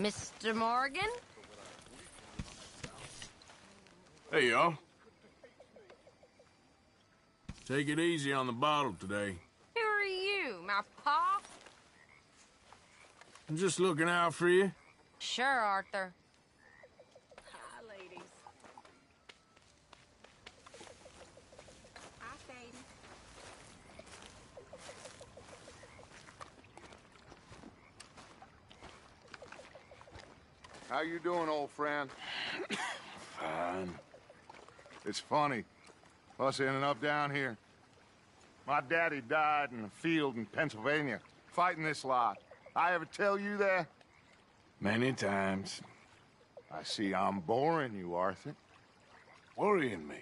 Mr. Morgan? Hey, y'all. Take it easy on the bottle today. Who are you, my pa? I'm just looking out for you. Sure, Arthur. Hi, ladies. Hi, Sadie. How you doing, old friend? Fine. It's funny, us ending up down here. My daddy died in a field in Pennsylvania, fighting this lot. I ever tell you that? Many times. I see I'm boring you, Arthur. Worrying me.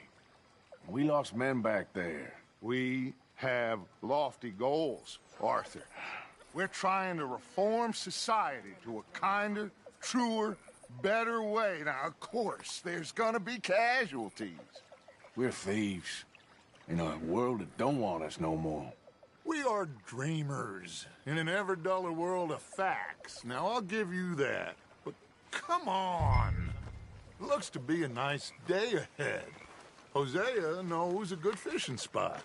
We lost men back there. We have lofty goals, Arthur. We're trying to reform society to a kinder, truer, better way. Now, of course, there's gonna be casualties. We're thieves. In a world that don't want us no more. We are dreamers in an ever duller world of facts. Now, I'll give you that. But come on. Looks to be a nice day ahead. Hosea knows a good fishing spot.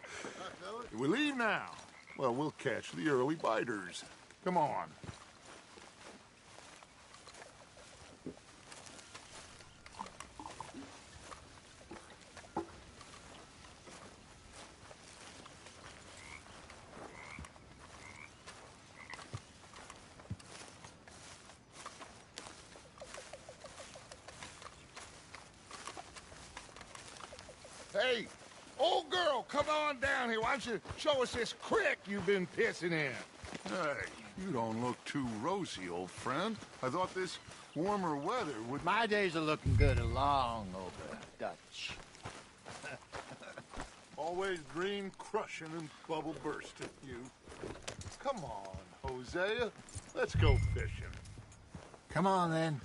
If we leave now, well, we'll catch the early biters. Come on. Hey, old girl, come on down here. Why don't you show us this creek you've been pissing in? Hey, you don't look too rosy, old friend. I thought this warmer weather would... My days are looking good along over Dutch. Always dream crushing and bubble bursting, you. Come on, Hosea. Let's go fishing. Come on, then.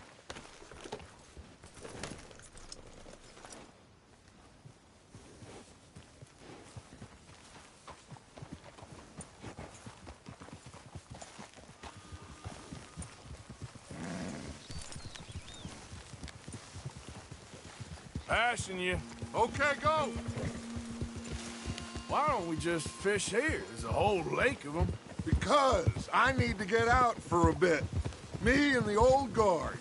Passing you. Okay, go. Why don't we just fish here? There's a whole lake of them. Because I need to get out for a bit. Me and the old guard.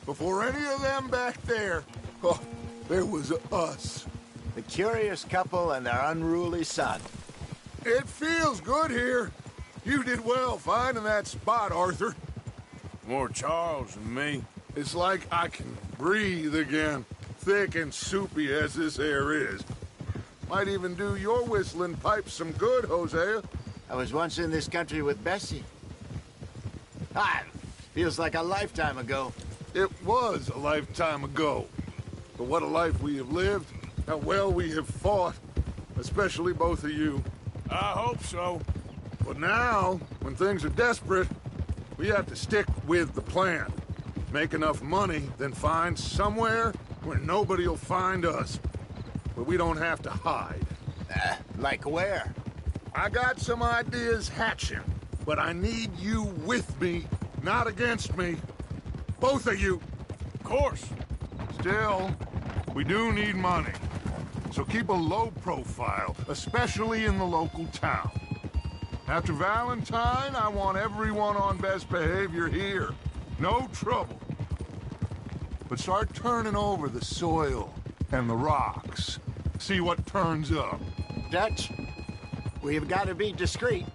Before any of them back there, oh, there was us. The curious couple and their unruly son. It feels good here. You did well finding that spot, Arthur. More Charles than me. It's like I can breathe again, thick and soupy as this air is. Might even do your whistling pipes some good, Hosea. I was once in this country with Bessie. Feels like a lifetime ago. It was a lifetime ago. But what a life we have lived. How well we have fought. Especially both of you. I hope so. But now, when things are desperate, we have to stick with the plan. Make enough money, then find somewhere where nobody will find us. Where we don't have to hide. Like where? I got some ideas hatching, but I need you with me, not against me. Both of you. Of course. Still, we do need money. So keep a low profile, especially in the local town. After Valentine, I want everyone on best behavior here. No trouble. But start turning over the soil and the rocks. See what turns up. Dutch, we've got to be discreet.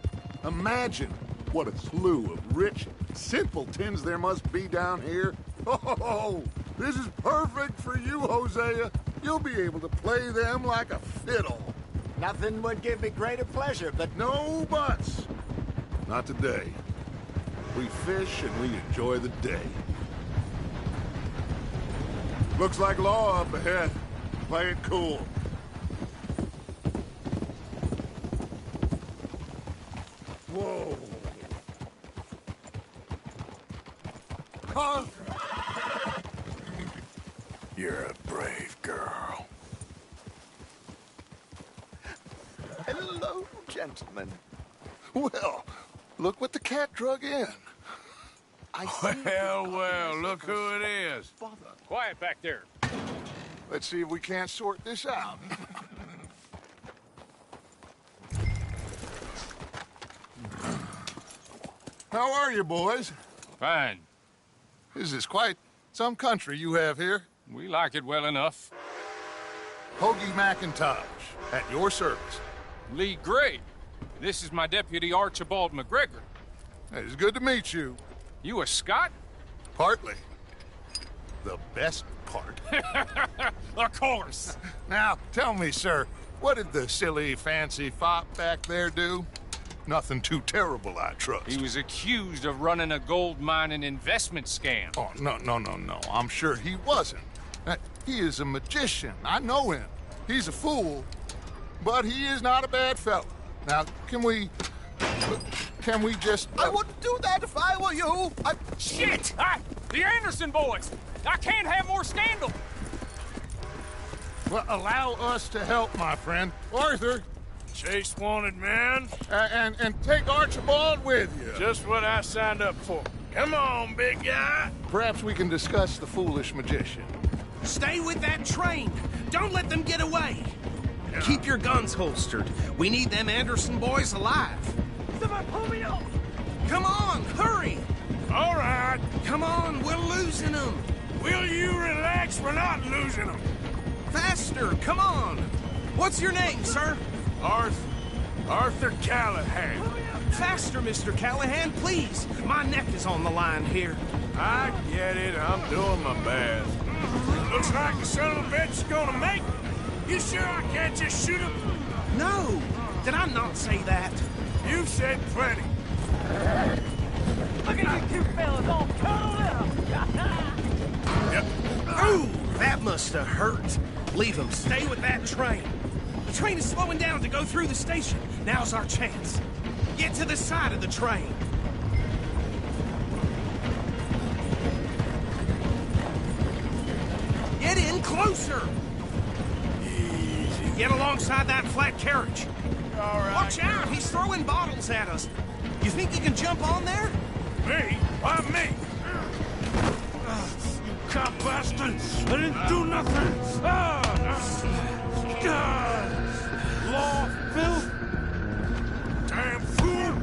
Imagine what a slew of rich simpletons there must be down here. Oh, this is perfect for you, Hosea. You'll be able to play them like a fiddle. Nothing would give me greater pleasure, but No buts. Not today. We fish and we enjoy the day. Looks like law up ahead. Play it cool. Whoa. Huh? You're a brave girl. Hello, gentlemen. Well, look what the cat drug in. I see. Well, look who it is. Quiet back there. Let's see if we can't sort this out. How are you, boys? Fine. This is quite some country you have here. We like it well enough. Hoagie McIntosh, at your service. Lee Gray. This is my deputy Archibald McGregor. It's good to meet you. You a Scot? Partly. The best part. Of course. Now, tell me, sir, what did the silly, fancy fop back there do? Nothing too terrible, I trust. He was accused of running a gold mining investment scam. Oh, no. I'm sure he wasn't. He is a magician. I know him. He's a fool, but he is not a bad fellow. Now, can we just... I wouldn't do that if I were you. Shit! The Anderson boys! I can't have more scandal! Well, allow us to help, my friend. Arthur, Chase wanted man. and take Archibald with you. Just what I signed up for. Come on, big guy. Perhaps we can discuss the foolish magician. Stay with that train. Don't let them get away. Keep your guns holstered. We need them Anderson boys alive. Come on, hurry. All right. Come on, we're losing them. Will you relax? We're not losing them. Faster, come on. What's your name, sir? Arthur Callahan. Faster, Mr. Callahan, please. My neck is on the line here. I get it. I'm doing my best. Looks like the son of a bitch is gonna make it. You sure I can't just shoot him? No, did I not say that? You said plenty. Look at you two fellas all cuddled up. Ooh, that must have hurt. Leave them. Stay with that train. The train is slowing down to go through the station. Now's our chance. Get to the side of the train. Get in closer. Easy. Get alongside that flat carriage. All right. Watch out, he's throwing bottles at us. You think you can jump on there? Me? Why me? You cop bastard! I didn't do nothing! God! Law, filth! Damn fool!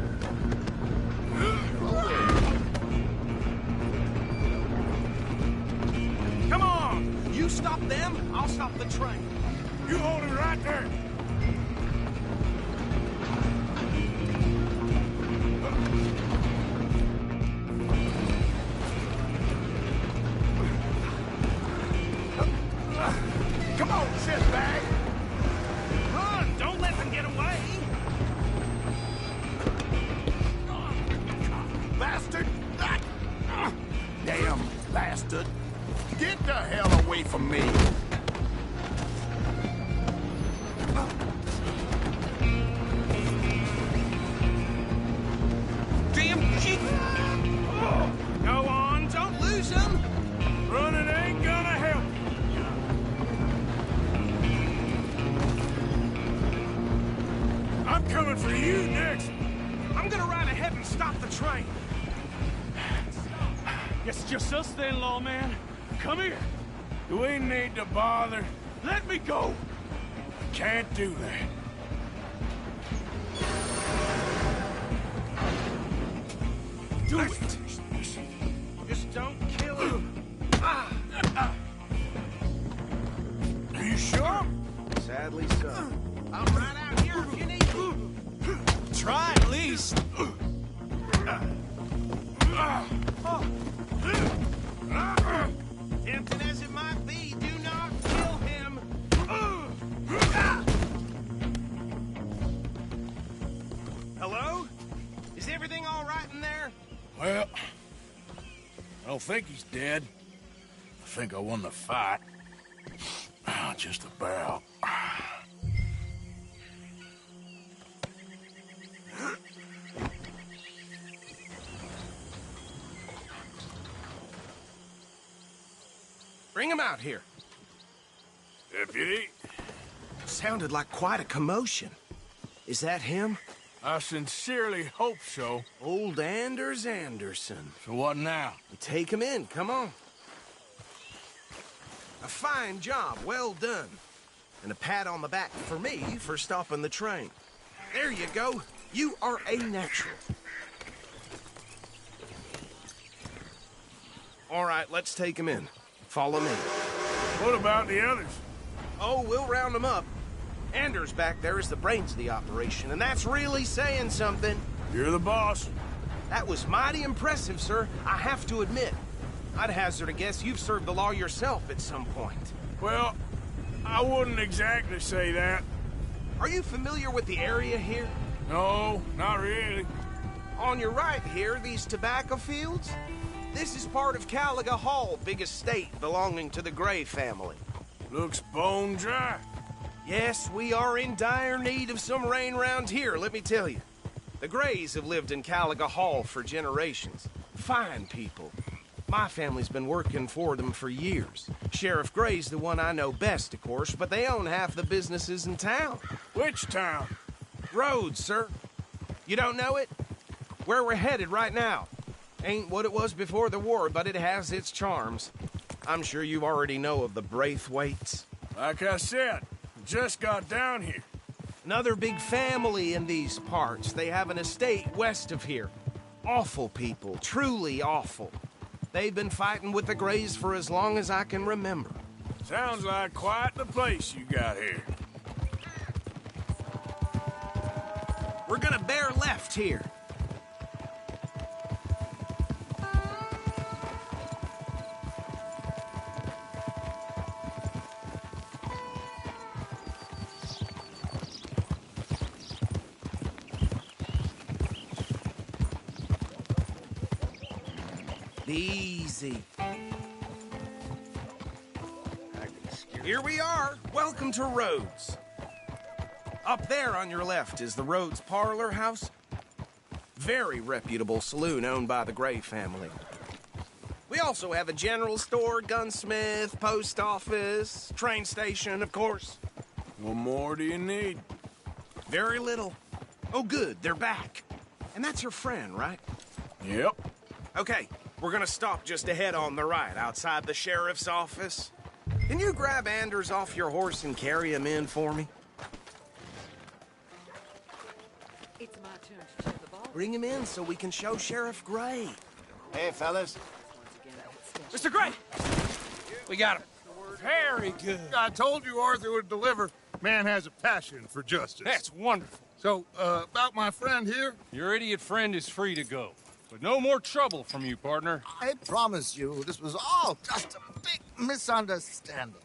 Come on! You stop them, I'll stop the train. You hold it right there! Come on, shitbag! Run! Don't let them get away! Bastard! Damn bastard! Get the hell away from me! Damn cheat! Go on, don't lose them! Running ain't gonna help! I'm coming for you next! I'm gonna ride ahead and stop the train. Guess it's just us then, lawman. Come here. Do we need to bother? Let me go. Can't do that. Do it! Just don't kill him. Are you sure? Sadly so. I'm right out here if you need me. Try at least. Tempting as it might be, do not kill him. Hello? Is everything all right in there? Well, I don't think he's dead. I think I won the fight. Just about. Bring him out here. Deputy? Sounded like quite a commotion. Is that him? I sincerely hope so. Old Anders Anderson. So what now? Take him in, come on. A fine job, well done. And a pat on the back for me for stopping the train. There you go. You are a natural. All right, let's take him in. Follow me. What about the others? Oh, we'll round them up. Anders back there is the brains of the operation, and that's really saying something. You're the boss. That was mighty impressive, sir. I have to admit. I'd hazard a guess you've served the law yourself at some point. Well, I wouldn't exactly say that. Are you familiar with the area here? No, not really. On your right here, these tobacco fields? This is part of Caliga Hall, big estate belonging to the Gray family. Looks bone dry. Yes, we are in dire need of some rain round here, let me tell you. The Grays have lived in Caliga Hall for generations. Fine people. My family's been working for them for years. Sheriff Gray's the one I know best, of course, but they own half the businesses in town. Which town? Rhodes, sir. You don't know it? Where we're headed right now. Ain't what it was before the war, but it has its charms. I'm sure you already know of the Braithwaites. Like I said, just got down here. Another big family in these parts. They have an estate west of here. Awful people, truly awful. They've been fighting with the Grays for as long as I can remember. Sounds like quite the place you got here. We're gonna bear left here. Easy. Here we are. Welcome to Rhodes. Up there on your left is the Rhodes Parlor House. Very reputable saloon owned by the Gray family. We also have a general store, gunsmith, post office, train station, of course. What more do you need? Very little. Oh, good, they're back. And that's your friend, right? Yep. Okay, we're gonna stop just ahead on the right, outside the sheriff's office. Can you grab Anders off your horse and carry him in for me? It's my turn to check the ball. Bring him in so we can show Sheriff Gray. Hey, fellas. Mr. Gray! We got him. Very good. I told you Arthur would deliver. Man has a passion for justice. That's wonderful. So, about my friend here? Your idiot friend is free to go. But no more trouble from you, partner. I promise you, this was all just a big misunderstanding.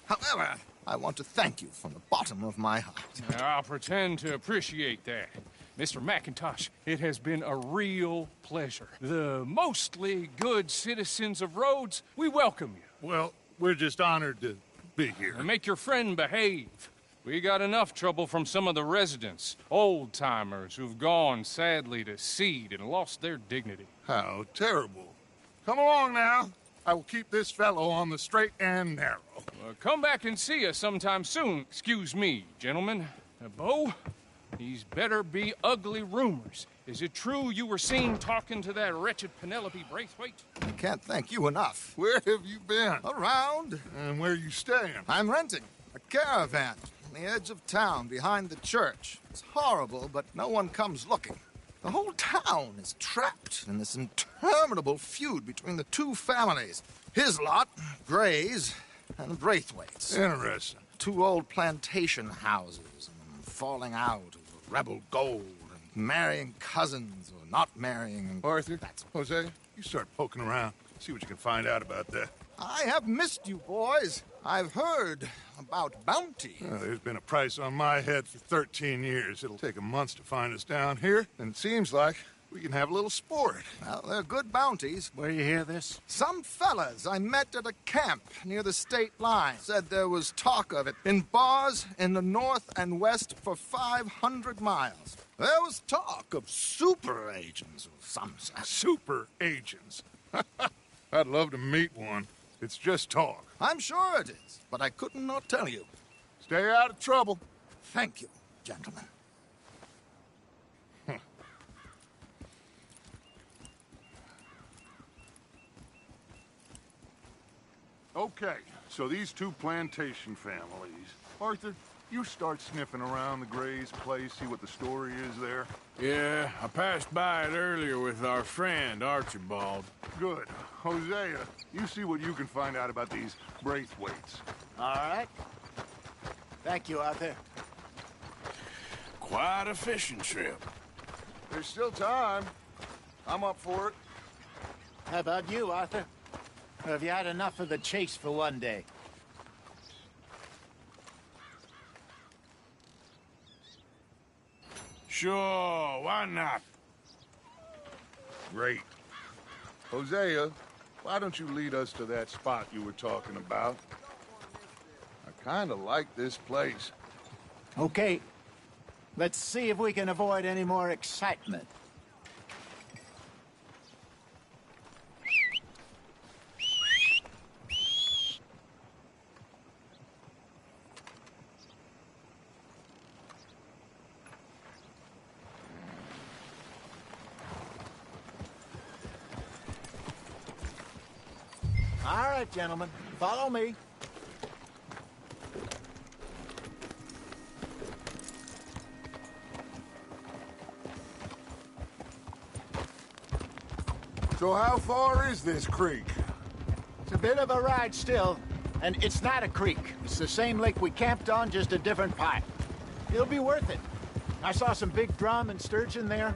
However, I want to thank you from the bottom of my heart. Now, I'll pretend to appreciate that. Mr. McIntosh, it has been a real pleasure. The mostly good citizens of Rhodes, we welcome you. Well, we're just honored to be here. And make your friend behave. We got enough trouble from some of the residents, old-timers who've gone, sadly, to seed and lost their dignity. How terrible. Come along now. I will keep this fellow on the straight and narrow. Come back and see us sometime soon. Excuse me, gentlemen. Bo, these better be ugly rumors. Is it true you were seen talking to that wretched Penelope Braithwaite? I can't thank you enough. Where have you been? Around. And where are you staying? I'm renting a caravan on the edge of town behind the church. It's horrible, but no one comes looking. The whole town is trapped in this interminable feud between the two families. His lot, Gray's, and the Braithwaites. Interesting. Two old plantation houses, and falling out over rebel gold, and marrying cousins or not marrying. And Arthur, Jose, you start poking around. See what you can find out about that. I have missed you, boys. I've heard about bounty. Well, there's been a price on my head for 13 years. It'll take a month to find us down here, and it seems like we can have a little sport. Well, they're good bounties. Where you hear this? Some fellas I met at a camp near the state line said there was talk of it in bars in the north and west for 500 miles. There was talk of super agents of some sort. Super agents. I'd love to meet one. It's just talk. I'm sure it is, but I couldn't not tell you. Stay out of trouble. Thank you, gentlemen. Okay, so these two plantation families. Arthur, you start sniffing around the Gray's place, see what the story is there. Yeah, I passed by it earlier with our friend, Archibald. Good. Hosea, you see what you can find out about these Braithwaites. All right. Thank you, Arthur. Quite a fishing trip. There's still time. I'm up for it. How about you, Arthur? Or have you had enough of the chase for one day? Sure, why not? Great. Hosea, why don't you lead us to that spot you were talking about? I kind of like this place. Okay. Let's see if we can avoid any more excitement. All right, gentlemen, follow me. So how far is this creek? It's a bit of a ride still, and it's not a creek. It's the same lake we camped on, just a different pipe. It'll be worth it. I saw some big drum and sturgeon there.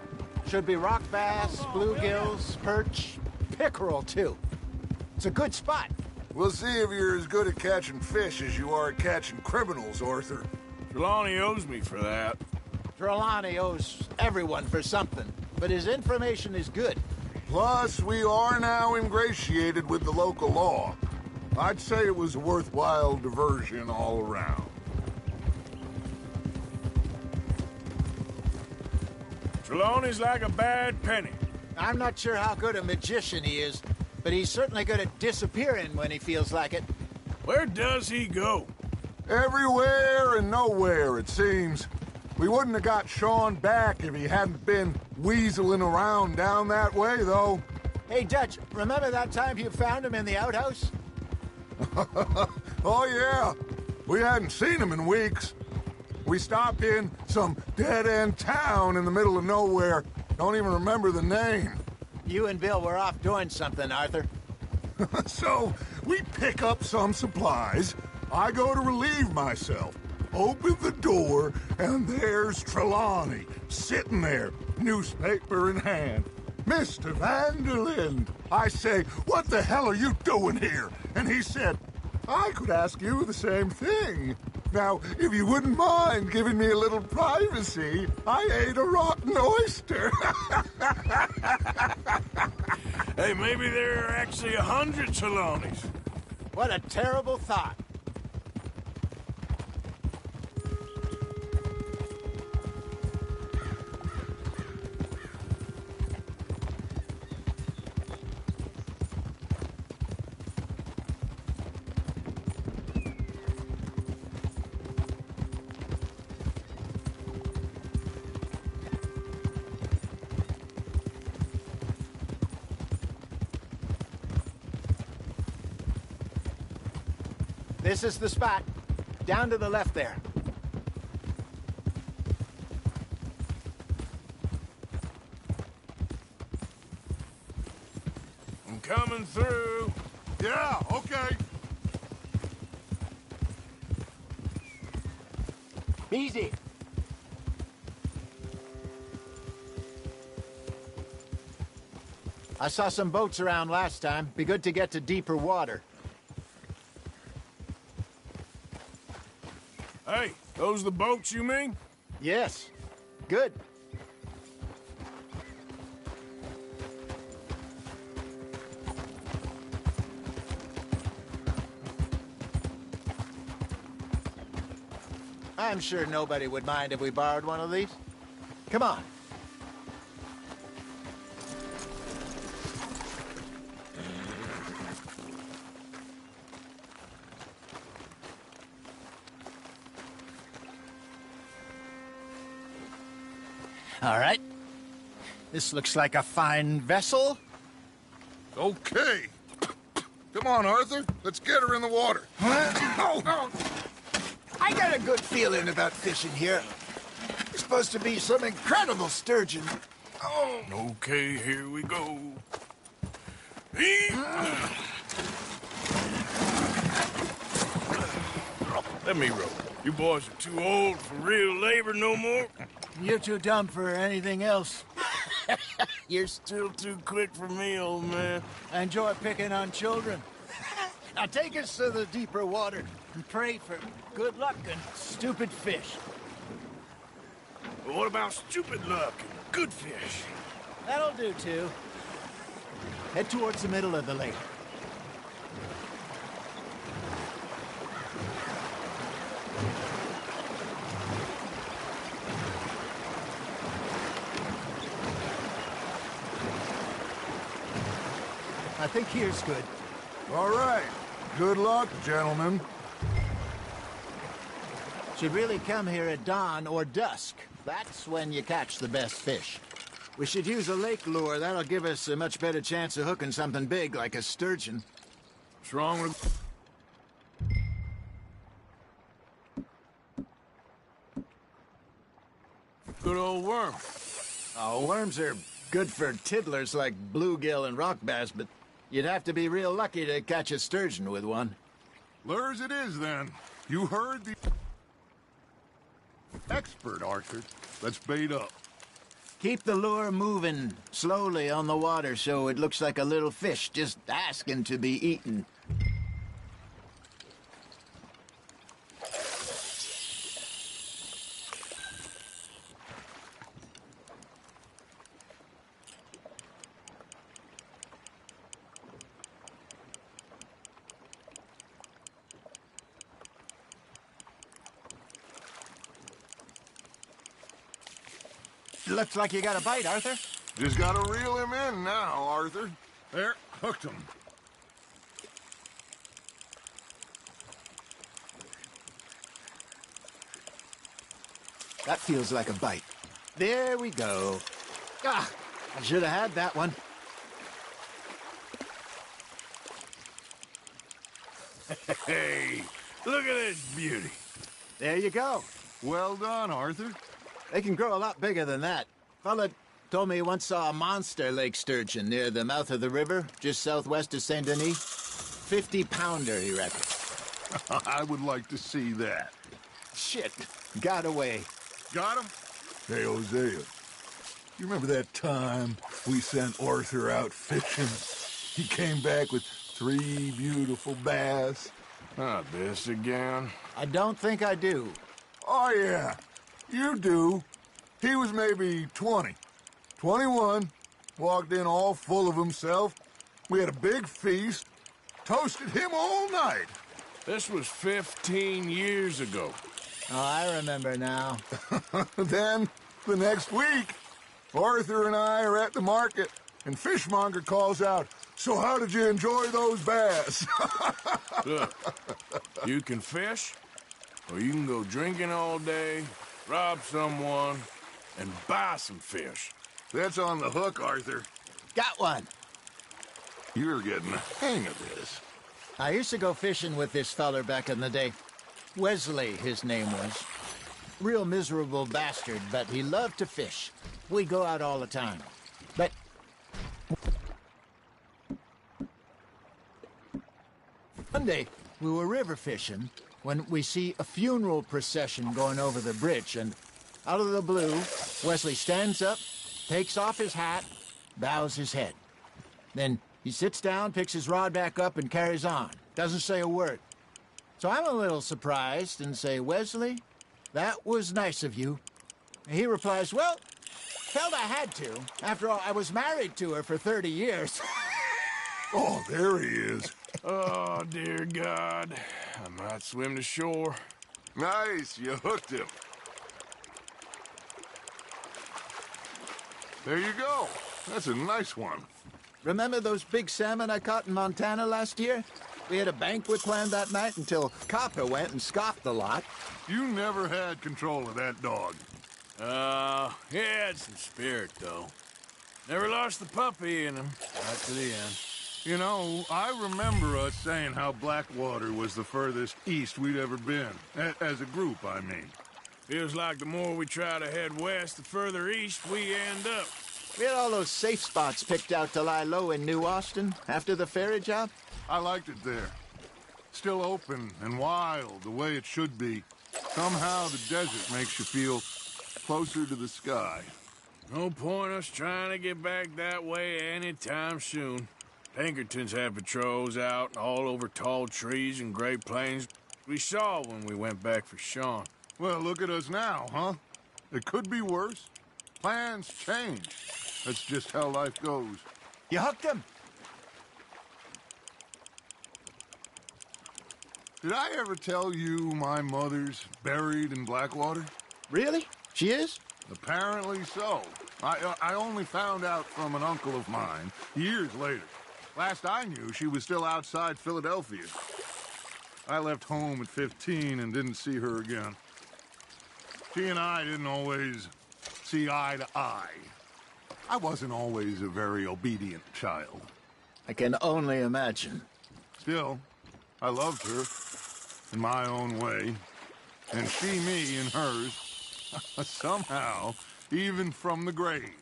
Should be rock bass, bluegills, perch, pickerel, too. It's a good spot. We'll see if you're as good at catching fish as you are at catching criminals, Arthur. Trelawney owes me for that. Trelawney owes everyone for something, but his information is good. Plus, we are now ingratiated with the local law. I'd say it was a worthwhile diversion all around. Trelawney's like a bad penny. I'm not sure how good a magician he is, but he's certainly good at disappearing when he feels like it. Where does he go? Everywhere and nowhere, it seems. We wouldn't have got Sean back if he hadn't been weaseling around down that way, though. Hey, Dutch, remember that time you found him in the outhouse? Oh, yeah. We hadn't seen him in weeks. We stopped in some dead-end town in the middle of nowhere. Don't even remember the name. You and Bill were off doing something, Arthur. So, we pick up some supplies. I go to relieve myself. Open the door, and there's Trelawney, sitting there, newspaper in hand. Mr. Van der Linde. I say, what the hell are you doing here? And he said, I could ask you the same thing. Now, if you wouldn't mind giving me a little privacy, I ate a rotten oyster. Hey, maybe there are actually 100 Trelawneys. What a terrible thought. This is the spot. Down to the left there. I'm coming through. Yeah, okay. Easy. I saw some boats around last time. Be good to get to deeper water. Hey, those the boats you mean? Yes. Good. I'm sure nobody would mind if we borrowed one of these. Come on. All right. This looks like a fine vessel. Okay. Come on, Arthur. Let's get her in the water. Oh. I got a good feeling about fishing here. It's supposed to be some incredible sturgeon. Oh. Okay, here we go. Let me row. You boys are too old for real labor no more. You're too dumb for anything else. You're still too quick for me, old man. I enjoy picking on children. Now take us to the deeper water and pray for good luck and stupid fish. But what about stupid luck and good fish? That'll do, too. Head towards the middle of the lake. I think here's good. All right. Good luck, gentlemen. Should really come here at dawn or dusk. That's when you catch the best fish. We should use a lake lure. That'll give us a much better chance of hooking something big like a sturgeon. What's wrong with... Good old worm. Oh, worms are good for tiddlers like bluegill and rock bass, but you'd have to be real lucky to catch a sturgeon with one. Lures it is, then. You heard the... expert, Arthur. Let's bait up. Keep the lure moving slowly on the water so it looks like a little fish just asking to be eaten. Looks like you got a bite, Arthur. Just gotta reel him in now, Arthur. There, hooked him. That feels like a bite. There we go. Ah, I should have had that one. Hey, look at this beauty. There you go. Well done, Arthur. They can grow a lot bigger than that. Fella told me he once saw a monster lake sturgeon near the mouth of the river, just southwest of Saint Denis. 50-pounder, he reckons. I would like to see that. Shit, got away. Got him? Hey, Hosea. You remember that time we sent Arthur out fishing? He came back with 3 beautiful bass. Not this again. I don't think I do. Oh, yeah. You do. He was maybe 20. 21. Walked in all full of himself. We had a big feast. Toasted him all night. This was 15 years ago. Oh, I remember now. Then, the next week, Arthur and I are at the market, and Fishmonger calls out, "So how did you enjoy those bass?" Look, you can fish, or you can go drinking all day, rob someone, and buy some fish. That's on the hook, Arthur. Got one. You're getting the hang of this. I used to go fishing with this feller back in the day. Wesley, his name was. Real miserable bastard, but he loved to fish. We go out all the time. But one day, we were river fishing when we see a funeral procession going over the bridge, and out of the blue, Wesley stands up, takes off his hat, bows his head. Then he sits down, picks his rod back up, and carries on. Doesn't say a word. So I'm a little surprised and say, "Wesley, that was nice of you." And he replies, "Well, felt I had to. After all, I was married to her for 30 years. Oh, there he is. Oh, dear God. I might swim to shore. Nice, you hooked him. There you go. That's a nice one. Remember those big salmon I caught in Montana last year? We had a banquet planned that night until Copper went and scoffed the lot. You never had control of that dog. He had some spirit, though. Never lost the puppy in him, right to the end. You know, I remember us saying how Blackwater was the furthest east we'd ever been. As a group, I mean. Feels like the more we try to head west, the further east we end up. We had all those safe spots picked out to lie low in New Austin after the ferry job. I liked it there. Still open and wild, the way it should be. Somehow the desert makes you feel closer to the sky. No point us trying to get back that way anytime soon. Pinkertons had patrols out all over tall trees and Great Plains. We saw when we went back for Sean. Well, look at us now, huh? It could be worse. Plans change. That's just how life goes. You hooked him? Did I ever tell you my mother's buried in Blackwater? Really? She is? Apparently so. I only found out from an uncle of mine years later. Last I knew, she was still outside Philadelphia. I left home at 15 and didn't see her again. She and I didn't always see eye to eye. I wasn't always a very obedient child. I can only imagine. Still, I loved her in my own way, and she me in hers. Somehow, even from the grave,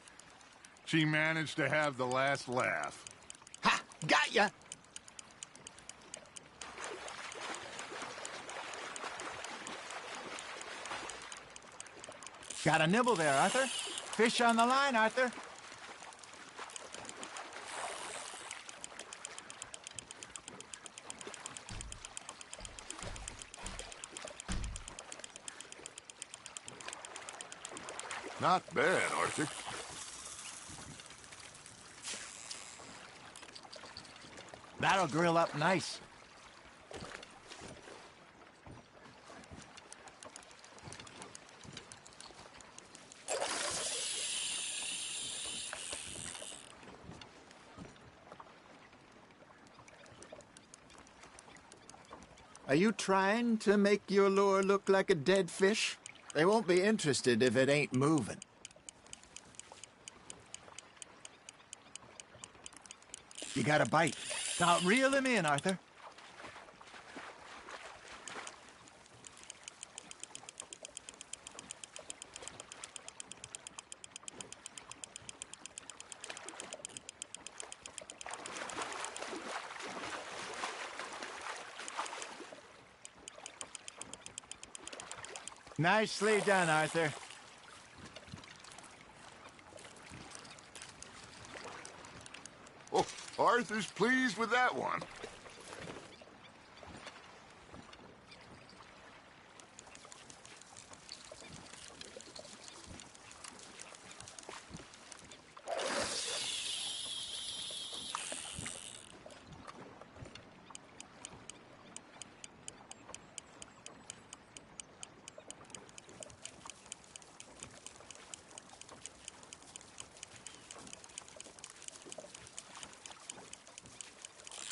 she managed to have the last laugh. Ha! Got ya! Got a nibble there, Arthur. Fish on the line, Arthur. Not bad, Arthur. That'll grill up nice. Are you trying to make your lure look like a dead fish? They won't be interested if it ain't moving. You got a bite. Now reel him in, Arthur. Nicely done, Arthur. Oh, Arthur's pleased with that one.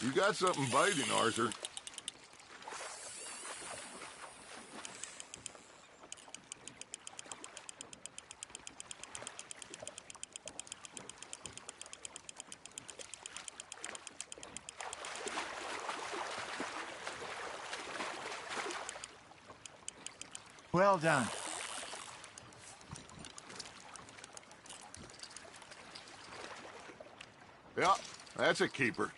You got something biting, Arthur. Well done. Yeah, that's a keeper.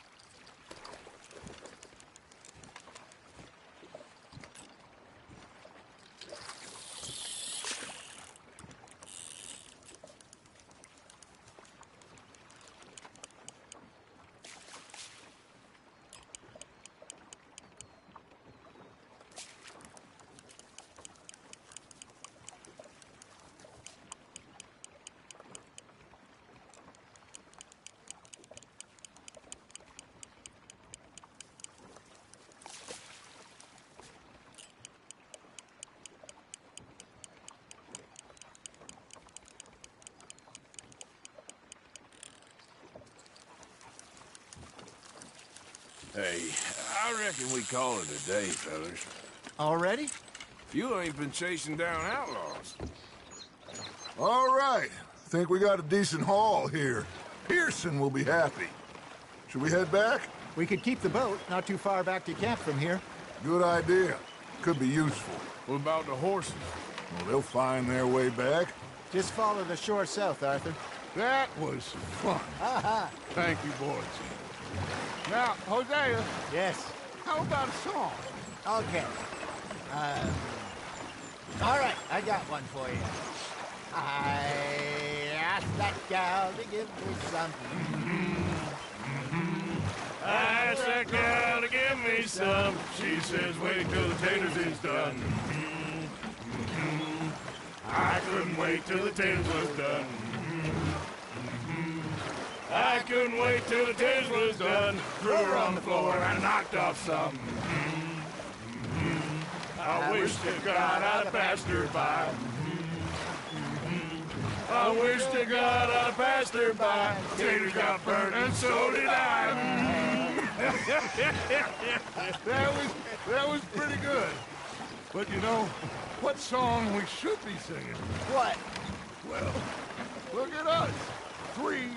Hey, I reckon we call it a day, fellas. Already? You ain't been chasing down outlaws. All right. Think we got a decent haul here. Pearson will be happy. Should we head back? We could keep the boat not too far back to camp from here. Good idea. Could be useful. What about the horses? Well, they'll find their way back. Just follow the shore south, Arthur. That was fun. Thank you, boys. Now, Hosea, Yes. how about a song? Okay. All right, I got one for you. I asked that gal to give me some. I asked that gal to give me some. She says, wait till the taters is done. I couldn't wait till the taters was done. I couldn't wait till the taters was done. Threw her on the floor and knocked off some. I wish to God I'd have passed her by. I wish to God I'd have passed her by. Taters got burnt and so did I. That was pretty good. But you know, what song we should be singing? What? Well, look at us. 3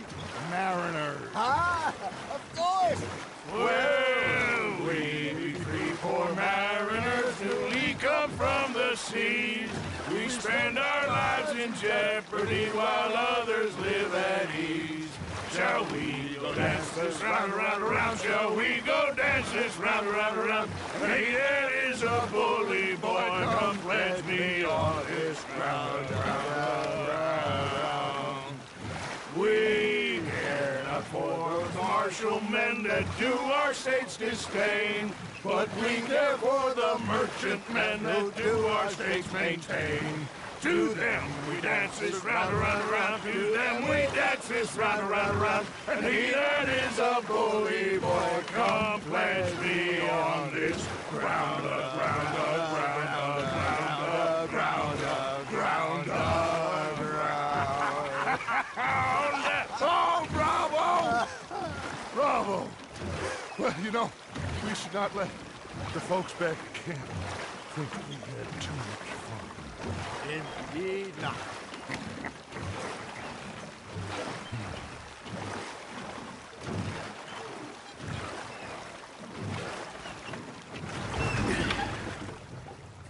mariners. Ah, of course. Well, we 3 poor mariners newly come from the seas. We spend our lives in jeopardy while others live at ease. Shall we go dance this round, around, around? Shall we go dance this round, around, around? Hey, that is a bully boy. Come pledge me on this ground, ground. We care not for the martial men that do our state's disdain, but we care for the merchantmen that do our state's maintain. To them we dance this round, around, around. To them we dance this round, around, around. And he that is a bully boy, come pledge me on this ground, ground, ground, ground, ground, ground, ground. Oh, bravo! Bravo! Well, you know, we should not let the folks back at camp think we had too much fun. Indeed not.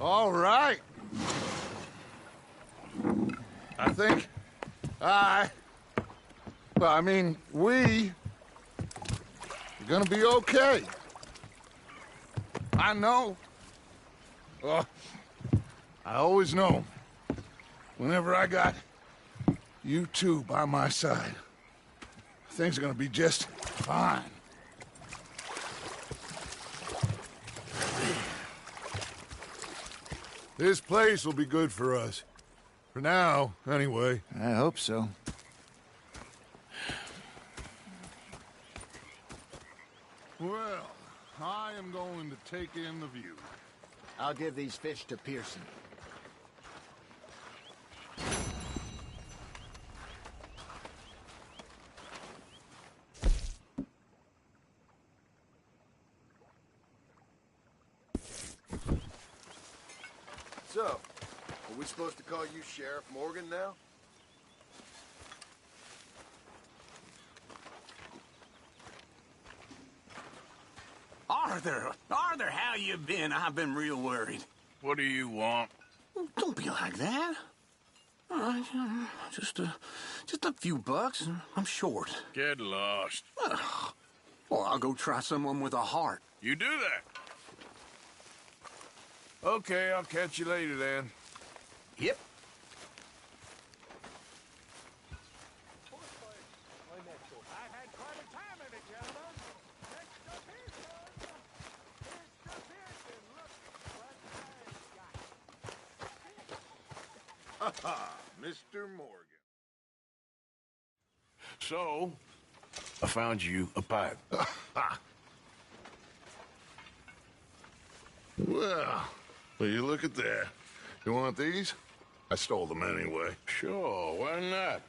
All right. I think we're gonna be okay. I know. I always know. Whenever I got you two by my side, things are gonna be just fine. This place will be good for us. For now, anyway. I hope so. Well, I am going to take in the view. I'll give these fish to Pearson. So, are we supposed to call you Sheriff Morgan now? Arthur, how you been? I've been real worried. What do you want? Don't be like that. All right, just a few bucks. I'm short. Get lost. Well, I'll go try someone with a heart. You do that. Okay, I'll catch you later then. Yep. Mr. Morgan. So, I found you a pipe. Well, will you look at that? You want these? I stole them anyway. Sure, why not?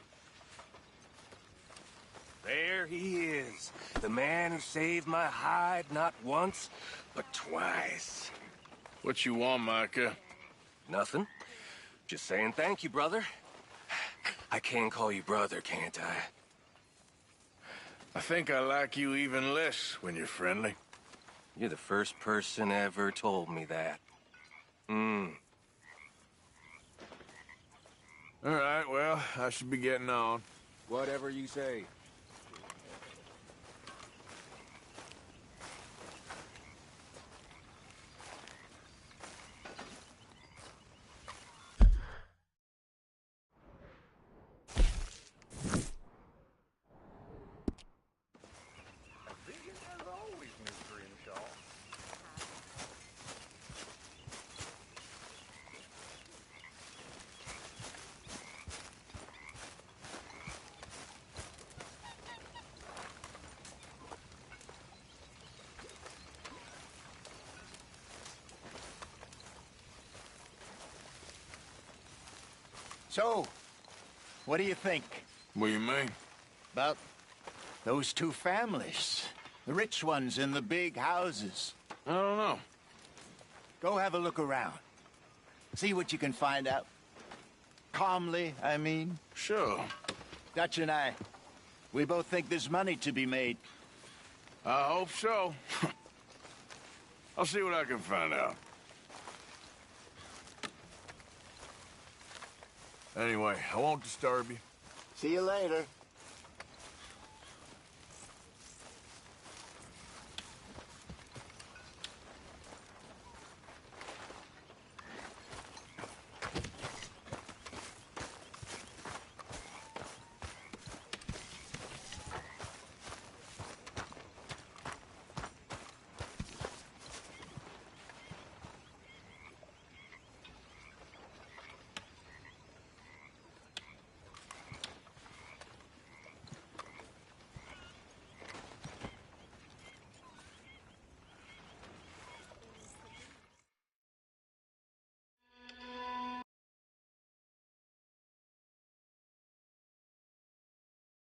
There he is. The man who saved my hide not once, but twice. What you want, Micah? Nothing. Just saying thank you, brother. I can call you brother, can't I? I think I like you even less when you're friendly. You're the first person ever told me that. All right, well, I should be getting on. Whatever you say. So, what do you think? What do you mean? About those two families. The rich ones in the big houses. I don't know. Go have a look around. See what you can find out. Calmly, I mean. Sure. Dutch and I, we both think there's money to be made. I hope so. I'll see what I can find out. Anyway, I won't disturb you. See you later.